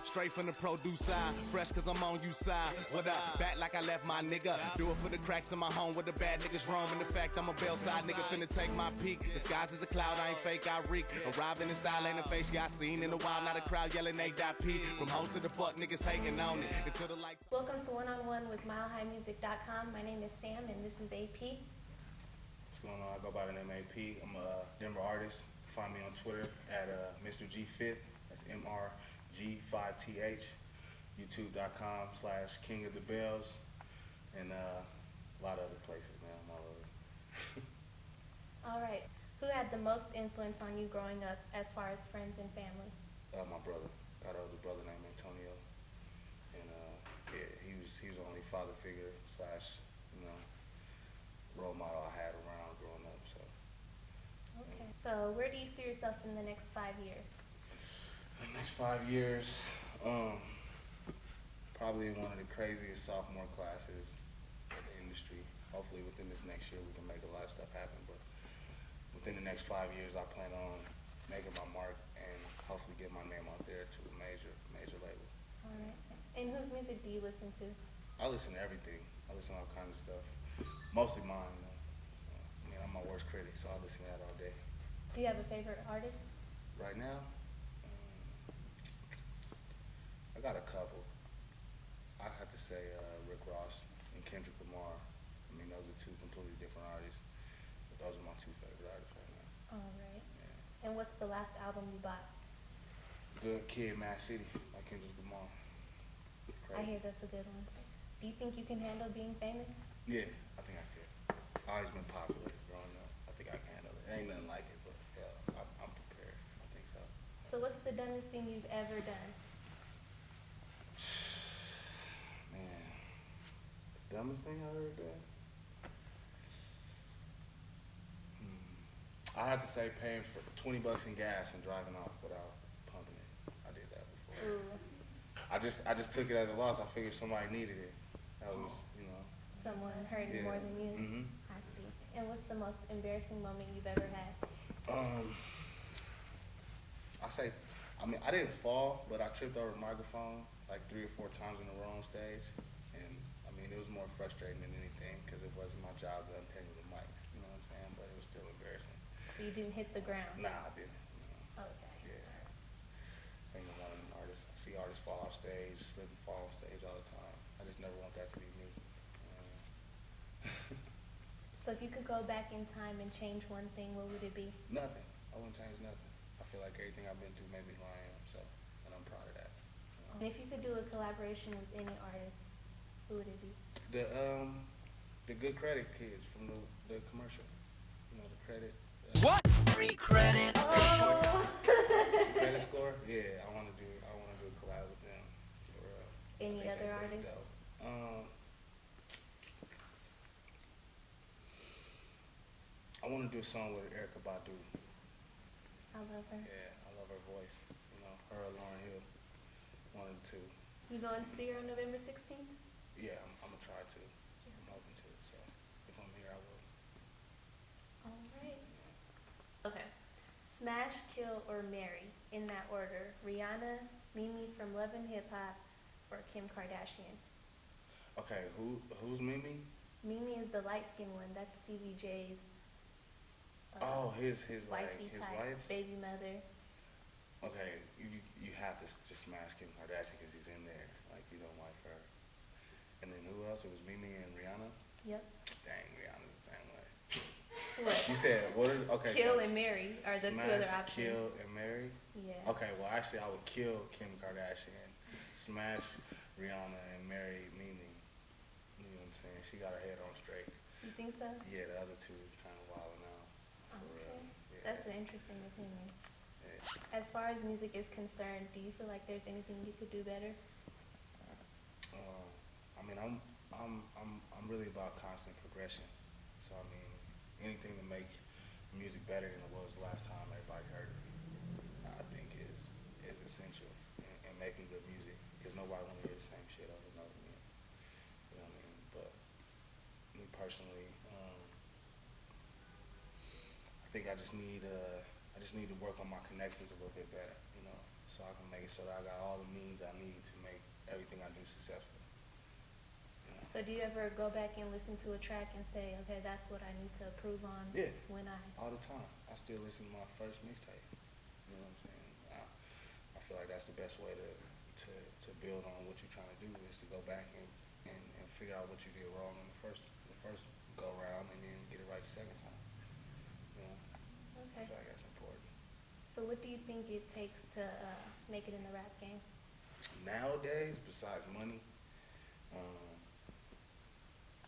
Straight from the produce side, fresh cause I'm on you side. What up? Back like I left my nigga. Do it for the cracks in my home where the bad niggas roam. And the fact I'm a bell side nigga finna take my peak. Disguised as a cloud, I ain't fake, I reek. Arriving in style, ain't a face y'all seen in a while. Not a crowd yelling A.P. From host to the fuck niggas hating on it. Until the lights. Welcome to One on One with MileHighMusic.com. My name is Sam and this is AP. What's going on? I go by the name AP. I'm a Denver artist. Find me on Twitter at Mr. G5th. That's MRG5TH. YouTube.com/King of the Bells. And a lot of other places, man. I'm all over. All right. Who had the most influence on you growing up as far as friends and family? My brother. Got an older brother named Antonio. And yeah, he was the only father figure / role model I had around growing up. So. Okay. So where do you see yourself in the next 5 years? The next 5 years, probably in one of the craziest sophomore classes in the industry. Hopefully within this next year we can make a lot of stuff happen, but within the next 5 years I plan on making my mark and hopefully get my name out there to a major label. All right. And whose music do you listen to? I listen to everything. I listen to all kinds of stuff. Mostly mine, though. So, I mean, I'm my worst critic, so I listen to that all day. Do you have a favorite artist? Right now, I got a couple. I have to say Rick Ross and Kendrick Lamar. I mean, those are two completely different artists, but those are my two favorite artists right now. All right. Yeah. And what's the last album you bought? Good Kid, Mad City by Kendrick Lamar. Crazy. I hear that's a good one. Do you think you can handle being famous? Yeah, I think I could. I've always been popular growing up. I think I can handle it. Ain't nothing like it, but hell, I'm prepared. I think so. So what's the dumbest thing you've ever done? Man, the dumbest thing I've ever done? I have to say paying for $20 in gas and driving off without pumping it. I did that before. Ooh. I just took it as a loss. I figured somebody needed it. That was, Someone hurt you more than you? Mm-hmm. I see. And what's the most embarrassing moment you've ever had? I didn't fall, but I tripped over a microphone like 3 or 4 times in a row on stage. And I mean, it was more frustrating than anything because it wasn't my job to untangle the mics, you know what I'm saying? But it was still embarrassing. So you didn't hit the ground? Nah, I didn't. Okay. Yeah. I ain't one of them artists. I see artists fall off stage, slip and fall off stage all the time. I just never want that to be me. So if you could go back in time and change one thing, what would it be? Nothing. I wouldn't change nothing. I feel like everything I've been through made me who I am, so, and I'm proud of that. And if you could do a collaboration with any artist, who would it be? The Good Credit kids from the commercial. You know, the credit. What? Free credit. Oh. Credit score? Yeah, I want to do a collab with them. Any other artists? I want to do a song with Erykah Badu. I love her. Yeah, I love her voice. Her or Lauryn Hill. One of the two. You going to see her on November 16th? Yeah, I'm going to try to. I'm hoping to. So if I'm here, I will. All right. Okay. Smash, kill, or marry, in that order. Rihanna, Mimi from Love and Hip Hop, or Kim Kardashian? Okay, who's Mimi? Mimi is the light-skinned one. That's Stevie J's his wifey his type, wife? baby mother. Okay, you have to just smash Kim Kardashian because he's in there. Like, you don't wife her. And then who else? It was Mimi and Rihanna? Yep. Dang, Rihanna's the same way. What? You said, Kill and marry are the two other options. Kill and marry? Yeah. Okay, well, actually, I would kill Kim Kardashian, smash Rihanna, and marry Mimi. You know what I'm saying? She got her head on straight. You think so? Yeah, the other two kind of wild now. Okay. Yeah. That's an interesting opinion. Yeah. As far as music is concerned, do you feel like there's anything you could do better? I mean, I'm really about constant progression. So I mean, anything to make music better than it was the last time everybody heard it, I think is essential in making good music because nobody want to hear the same shit over and over again. You know what I mean? But me personally, I think I just need to work on my connections a little bit better. so I can make it so that I got all the means I need to make everything I do successful. You know? So do you ever go back and listen to a track and say, okay, that's what I need to improve on Yeah. when I... All the time. I still listen to my first mixtape. You know what I'm saying? I feel like that's the best way to build on what you're trying to do is to go back and figure out what you did wrong in the first go round and then get it right the second time. You know? Okay. I feel like that's important. So what do you think it takes to make it in the rap game? Nowadays, besides money,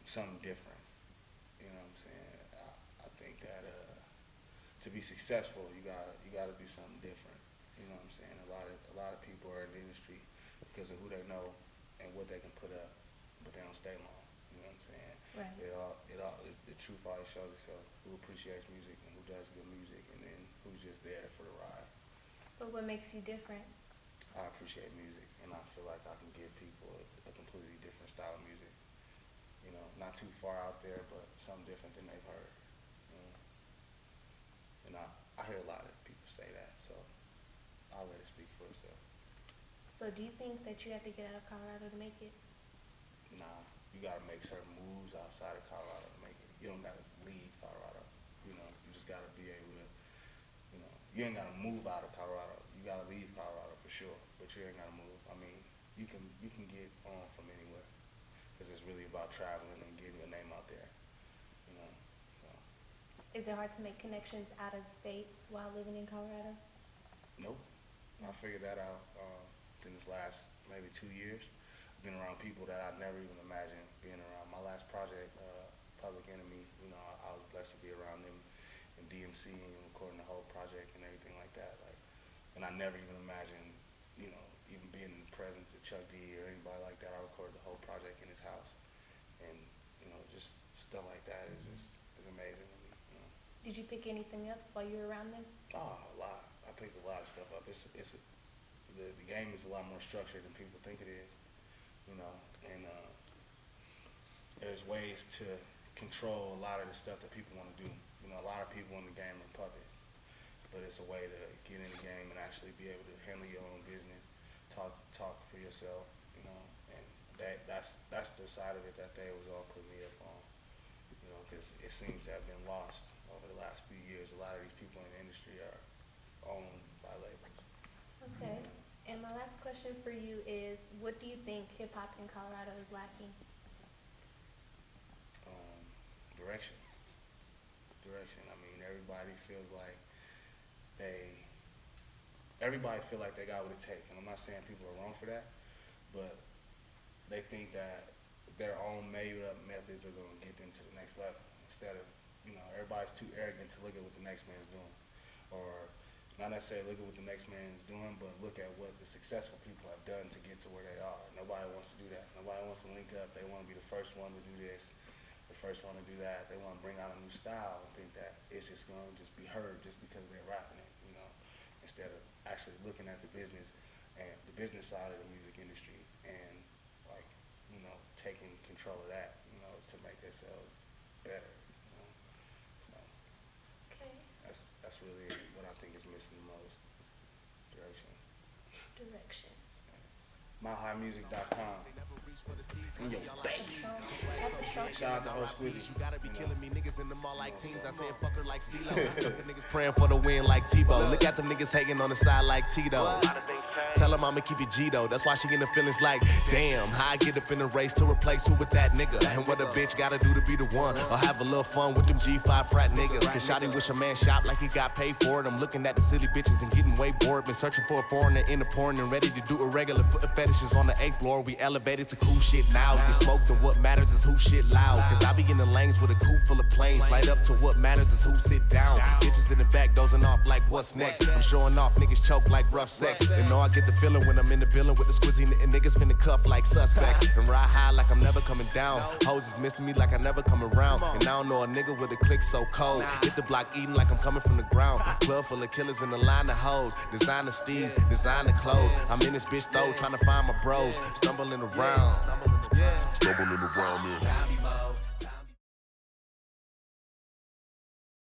something different. You know what I'm saying? I think that to be successful, you gotta do something different. You know what I'm saying? A lot of people are in the industry because of who they know and what they can put up, but they don't stay long. You know what I'm saying? Right. The truth always shows itself. Who appreciates music and who does good music, and then who's just there for the ride. So what makes you different? I appreciate music, and I feel like I can give people a completely different style of music. You know, not too far out there, but something different than they've heard. You know? And I hear a lot of people say that, so I'll let it speak for itself. So do you think that you have to get out of Colorado to make it? Nah, you gotta make certain moves outside of Colorado to make it. You don't gotta leave Colorado. You know, you just gotta be able to, you know, you ain't gotta move out of Colorado. You gotta leave Colorado for sure, but you ain't gotta move. I mean, you can get on from anywhere, because it's really about traveling and getting your name out there. You know, so. Is it hard to make connections out of state while living in Colorado? Nope. I figured that out in this last maybe 2 years. I've been around people that I never even imagined being around. My last project, Public Enemy, you know, I was blessed to be around them in DMC and recording the whole project and everything like that. Like, and I never even imagined, you know, even being in the presence of Chuck D or anybody like that. I recorded the whole project in his house, and you know, just stuff like that is amazing to me. You know. Did you pick anything up while you were around them? Oh, a lot. I picked a lot of stuff up. The game is a lot more structured than people think it is, you know, and there's ways to control a lot of the stuff that people want to do. You know, a lot of people in the game are puppets, but it's a way to get in the game and actually be able to handle your own business, talk for yourself, you know, and that's the side of it that they was all putting me up on, you know, because it seems to have been lost over the last few years. A lot of these people in the industry are owned by labels. Okay. And my last question for you is, what do you think hip-hop in Colorado is lacking? Direction. I mean, everybody feel like they got what it takes. And I'm not saying people are wrong for that, but they think that their own made-up methods are going to get them to the next level. Instead of, you know, everybody's too arrogant to look at what the next man's doing. Or not necessarily look at what the next man's doing, but look at what the successful people have done to get to where they are. Nobody wants to do that. Nobody wants to link up. They want to be the first one to do this, the first one to do that. They want to bring out a new style and think that it's just going to just be heard just because they're rapping it, you know, instead of actually looking at the business and the business side of the music industry and, like, you know, taking control of that, you know, to make themselves better, you know. So Okay. that's really what I think is missing the most. Direction. MyHighMusic.com. In your face. Shout out to Ho Squizzy. You gotta be killing me, niggas in the mall like teens. I said fuck her like CeeLo. Niggas praying for the win like Tebow. Look at them niggas hating on the side like Tito. Tell them I'ma keep it G though. That's why she in the feelings like, damn, how I get up in the race to replace who with that nigga? And what a bitch gotta do to be the one? Or have a little fun with them G5 frat niggas. Cause shawty wish a man shop like he got paid for it. I'm looking at the silly bitches and getting way bored. Been searching for a foreigner in the porn and ready to do irregular foot fetishes on the 8th floor. We elevated to cool shit now. Get smoked and what matters is who shit loud. Cause I be in the lanes with a coupe full of planes. Light up to what matters is who sit down. Bitches in the back dozing off like what's next. I'm showing off, niggas choke like rough sex. They know I get the feeling when I'm in the building with the squizzy and niggas finna cuff like suspects. And ride high like I'm never coming down. Hoes is missing me like I never come around. And I don't know a nigga with a click so cold. Hit the block eating like I'm coming from the ground. Club full of killers in the line of hoes. Designer steeds, designer clothes. I'm in this bitch though, trying to find my bros. Stumbling around. Stumbling around, yeah.